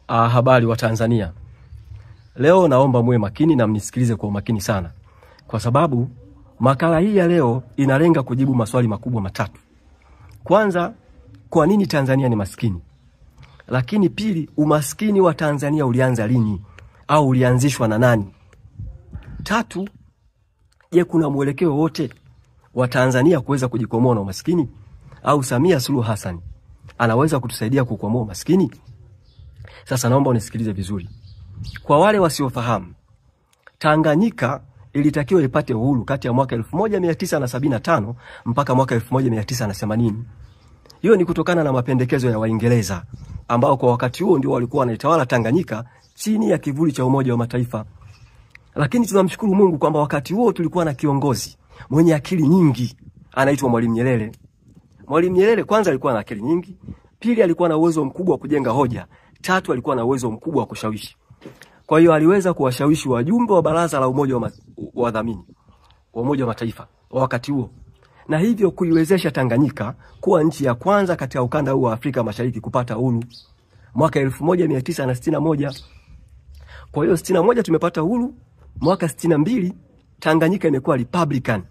Habari wa Tanzania. Leo naomba muwe makini na mnisikilize kwa umakini sana. Kwa sababu makala hii ya leo inalenga kujibu maswali makubwa matatu. Kwanza, kwa nini Tanzania ni maskini? Lakini pili, umaskini wa Tanzania ulianza lini au ulianzishwa na nani? Tatu, je, kuna mwelekeo wote wa Tanzania kuweza kujikwamua na umaskini au Samia Suluhu Hassan anaweza kutusaidia kukwamua umaskini? Sasa naomba unisikilize vizuri. Kwa wale wasiofahamu, Tanganyika ilitakiwa ipate uhuru kati ya mwaka 1975 mpaka mwaka 1980. Hiyo ni kutokana na mapendekezo ya Waingereza ambao kwa wakati huo ndio walikuwa wanaitawala Tanganyika chini ya kivuli cha Umoja wa Mataifa. Lakini tunamshukuru Mungu kwamba wakati huo tulikuwa na kiongozi mwenye akili nyingi anaitwa Mwalimu Nyerere. Mwalimu Nyerere kwanza alikuwa na akili nyingi, pili alikuwa na uwezo mkubwa wa kujenga hoja, tatu alikuwa na uwezo mkubwa wa kushawishi. Kwa hiyo aliweza kuwashawishi wajumbe wa baraza la Umoja wa Wadhamini wa Umoja wa Mataifa wa wakati huo, na hivyo kuiwezesha Tanganyika kuwa nchi ya kwanza katika ukanda huu wa Afrika Mashariki kupata uhuru mwaka 1961. Kwa hiyo 61 tumepata uhuru, mwaka 62 Tanganyika imekuwa Republican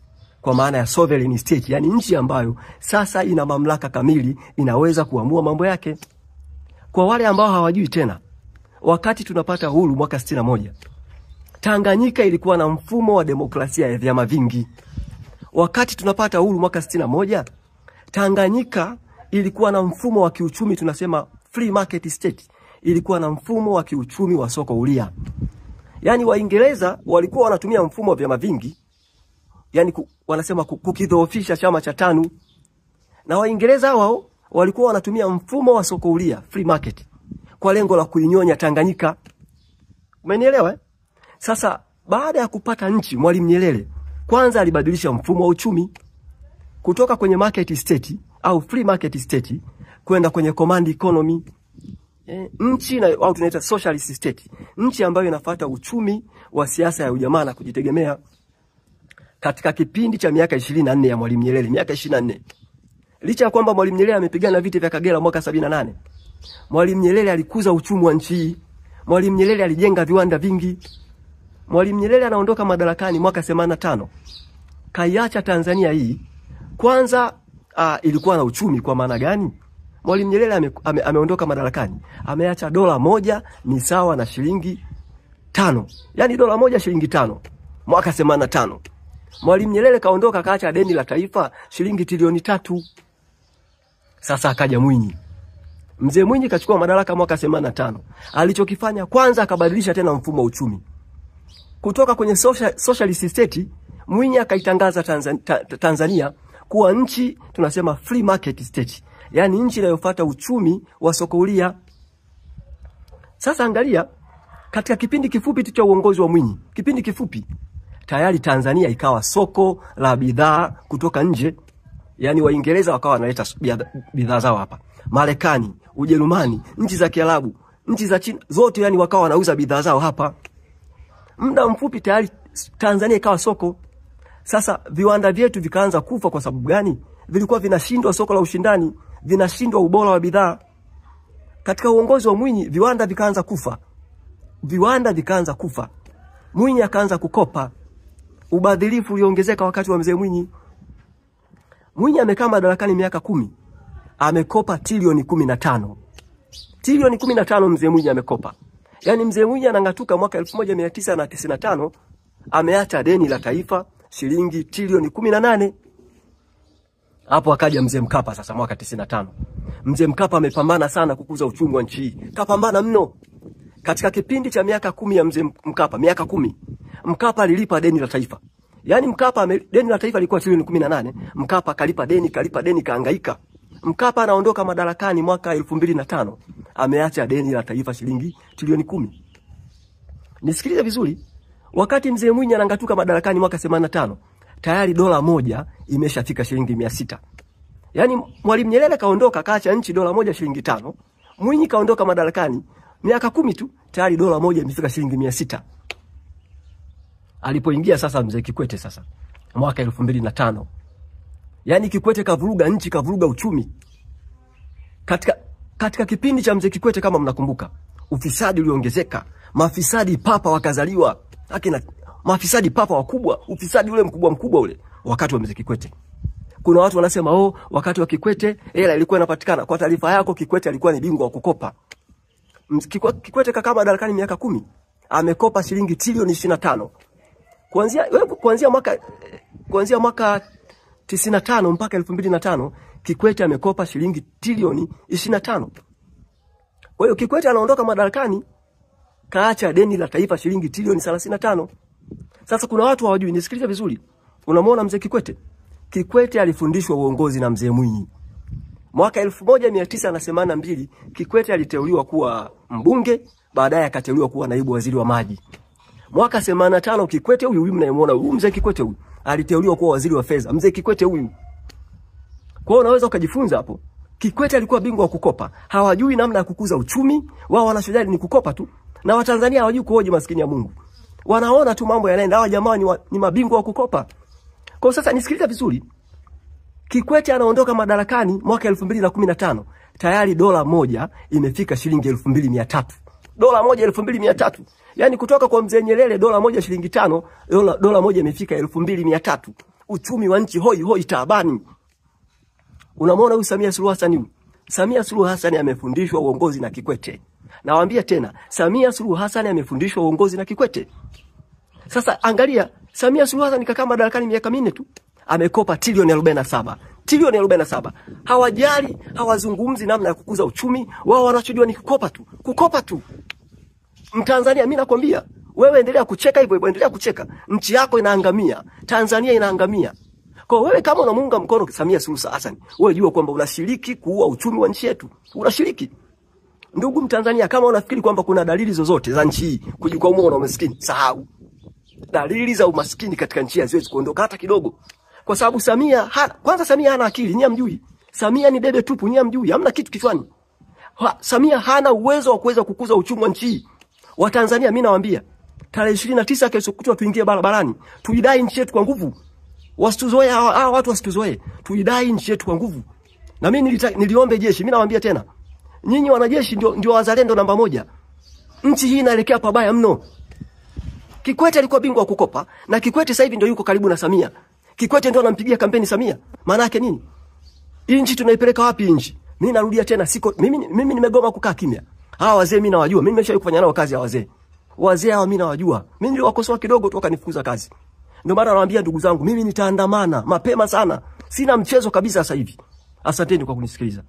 kwa maana ya sovereign state, yani nchi ambayo sasa ina mamlaka kamili, inaweza kuamua mambo yake. Kwa wale ambao hawajui tena, wakati tunapata uhuru mwaka 61, Tanganyika ilikuwa na mfumo wa demokrasia ya vyama vingi. Wakati tunapata uhuru mwaka 61, Tanganyika ilikuwa na mfumo wa kiuchumi, tunasema free market state. Ilikuwa na mfumo wa kiuchumi wa soko huria. Yani Waingereza walikuwa wanatumia mfumo wa vyama vingi, yani wanasema kukidhoofisha chama cha TANU, na Waingereza wao walikuwa wanatumia mfumo wa soko huria, free market, kwa lengo la kuinyonya Tanganyika. Umenielewa eh? Sasa baada ya kupata nchi, Mwalimu Nyerere kwanza alibadilisha mfumo wa uchumi kutoka kwenye market state au free market state kwenda kwenye command economy. Nchi na au tunaita socialist state, nchi ambayo inafuata uchumi wa siasa ya ujamaa na kujitegemea. Katika kipindi cha miaka 24 ya Mwalimu Nyerere, miaka 24, licha ya kwamba Mwalimu Nyerere amepigana vita vya Kagera mwaka 78, Mwalimu Nyerere alikuza uchumi wa nchi. Mwalimu Nyerere alijenga viwanda vingi. Mwalimu Nyerere anaondoka madarakani mwaka 85. Kaiacha Tanzania hii. Kwanza ilikuwa na uchumi kwa maana gani? Mwalimu Nyerere ameondoka madarakani, ameacha dola moja ni sawa na shilingi 5. Yaani dola moja shilingi 5 mwaka 85. Mwalimu Nyerere kaondoka kaacha deni la taifa shilingi trilioni 3. Sasa akaja Mwinyi. Mzee Mwinyi kachukua madaraka mwaka 85. Alichokifanya kwanza akabadilisha tena mfumo wa uchumi. Kutoka kwenye socialist state, Mwinyi akaitangaza Tanzania kuwa nchi tunasema free market state. Yani nchi inayofuata uchumi wa soko huria. Sasa angalia, katika kipindi kifupi tu cha uongozi wa Mwinyi, kipindi kifupi, tayari Tanzania ikawa soko la bidhaa kutoka nje. Yani Waingereza wakawa wanaleta bidhaa zao hapa. Marekani, Ujerumani, nchi za Kiarabu, nchi za China, zote yani wakawa wanauza bidhaa zao hapa. Muda mfupi tayari Tanzania ikawa soko. Sasa viwanda vyetu vikaanza kufa kwa sababu gani? Vilikuwa vinashindwa soko la ushindani, vinashindwa ubora wa bidhaa. Katika uongozi wa Mwinyi viwanda vikaanza kufa. Mwinyi akaanza kukopa. Ubadhirifu uliongezeka wakati wa mzee Mwinyi. Mwinyi amekaa madarakani miaka 10. Amekopa trilioni 15. Trilioni 15 mzee Mwinyi amekopa. Yani mzee Mwinyi anangatuka mwaka 1995 ameacha deni la taifa shilingi trilioni 18. Hapo akaja mzee Mkapa sasa mwaka 95. Mzee Mkapa amepambana sana kukuza uchumi wa nchi hii. Kapambana mno. Katika kipindi cha miaka 10 ya mzee Mkapa, miaka 10, Mkapa alilipa deni la taifa. Yani Mkapa deni la taifa lilikuwa trilioni 18, Mkapa kalipa deni kaangaika. Mkapa anaondoka madarakani mwaka 2005, ameacha deni la taifa shilingi trilioni 10. Nisikilize vizuri. Wakati mzee Mwinyi anangatuka madarakani mwaka 85, tayari dola moja imeshafika shilingi 600. Yani Mwalimu Nyerere kaondoka kaacha nchi dola moja shilingi 5. Mwinyi kaondoka madarakani miaka 10 tu, tayari dola moja imefika shilingi 600. Alipoingia sasa mzee Kikwete sasa mwaka 2005, yani Kikwete kavuruga nchi, kavuruga uchumi. Katika kipindi cha mzee Kikwete kama mnakumbuka, ufisadi uliongezeka, mafisadi papa wakazaliwa, akina mafisadi papa wakubwa, ufisadi ule mkubwa ule wakati wa Mzee Kikwete. Kuna watu wanasema wakati wa Kikwete hela ilikuwa inapatikana. Kwa taarifa yako, Kikwete alikuwa ni bingwa wa kukopa. Kikwete kakaa madarakani miaka 10, amekopa shilingi trilioni 25. Kuanzia mwaka 95 mpaka 2005 Kikwete amekopa shilingi trilioni 25. Kwa hiyo Kikwete anaondoka madarakani, kaacha deni la taifa shilingi trilioni 35. Sasa kuna watu hawajui, nisikilize vizuri. Unamwona Mzee Kikwete? Kikwete alifundishwa uongozi na Mzee Mwinyi. Mwaka 1982 Kikwete aliteuliwa kuwa mbunge, baadaye akateuliwa kuwa naibu waziri wa maji. Mwaka 85 Kikwete huyu mnayemwona huyu Mzee Kikwete huyu aliteuliwa kuwa waziri wa fedha. Mzee Kikwete huyu. Kwa hiyo unaweza ukajifunza hapo. Kikwete alikuwa bingwa wa kukopa. Hawajui namna ya kukuza uchumi, wao wanachojali ni kukopa tu. Na Watanzania hawajui kuhoji maskini ya Mungu. Wanaona tu mambo yanaenda, hawa jamaa ni mabingwa wa kukopa. Kwa sasa nisikilize vizuri. Kikwete anaondoka madarakani mwaka 2015. Tayari dola moja imefika shilingi 2300. Dola moja 2300. Yaani kutoka kwa Mzee Nyerere dola moja shilingi 5, dola moja imefika 2300. Uchumi wa nchi hoi taabani. Unamwona huyu Samia Suluhu Hassan huyu? Samia Suluhu Hassan amefundishwa uongozi na Kikwete. Nawaambia tena, Samia Suluhu Hassan amefundishwa uongozi na Kikwete. Sasa angalia, Samia Suluhu Hassan kakaa madarakani miaka 4 tu, amekopa trilioni 47. Trilioni 47. Hawajali, hawazungumzi namna ya kukuza uchumi, wao wanachojua ni kukopa tu. Kukopa tu. Mtanzania, mimi nakwambia, wewe endelea kucheka hivyo, endelea kucheka. Nchi yako inaangamia, Tanzania inaangamia. Kwa wewe kama unamuunga mkono Samia Suluhu Hassan, wewe jua kwamba unashiriki kuua uchumi wa nchi yetu. Unashiriki. Ndugu Mtanzania, kama unafikiri kwamba kuna dalili zozote za nchi hii kujikwamua na umaskini, sahau. Dalili za umaskini katika nchi haziwezi kuondoka hata kidogo. Kwa sababu Samia hana akili, nyinyi hamjui. Samia ni debe tupu, nyinyi hamjui, hamna kitu kichwani. Samia hana uwezo wa kuweza kukuza uchumi wa nchi hii. Watanzania, mimi nawaambia, tarehe 29 kesho kutwa tuingie barabarani, tuidai nchi yetu kwa nguvu. Wasituzoe hawa watu, wasituzoe. Tuidai nchi yetu kwa nguvu. Na mimi niliombe jeshi, mimi nawaambia tena. Nyinyi wanajeshi ndio wazalendo namba 1. Nchi hii inaelekea pabaya mno. Kikwete alikuwa bingwa wa kukopa, na Kikwete sasa hivi ndio yuko karibu na Samia. Kikwete ndio anampigia kampeni Samia. Maana yake nini? Nchi tunaipeleka wapi nchi? Mimi narudia tena, mimi nimegoma kukaa kimya. Hawa wazee mimi nawajua. Mimi nimeshawahi kufanya nao kazi ya wazee. Wazee hao mimi nawajua. Mimi niliwakosoa kidogo tu wakanifukuza kazi. Ndio maana nawaambia ndugu zangu, mimi nitaandamana mapema sana. Sina mchezo kabisa sasa hivi. Asanteni kwa kunisikiliza.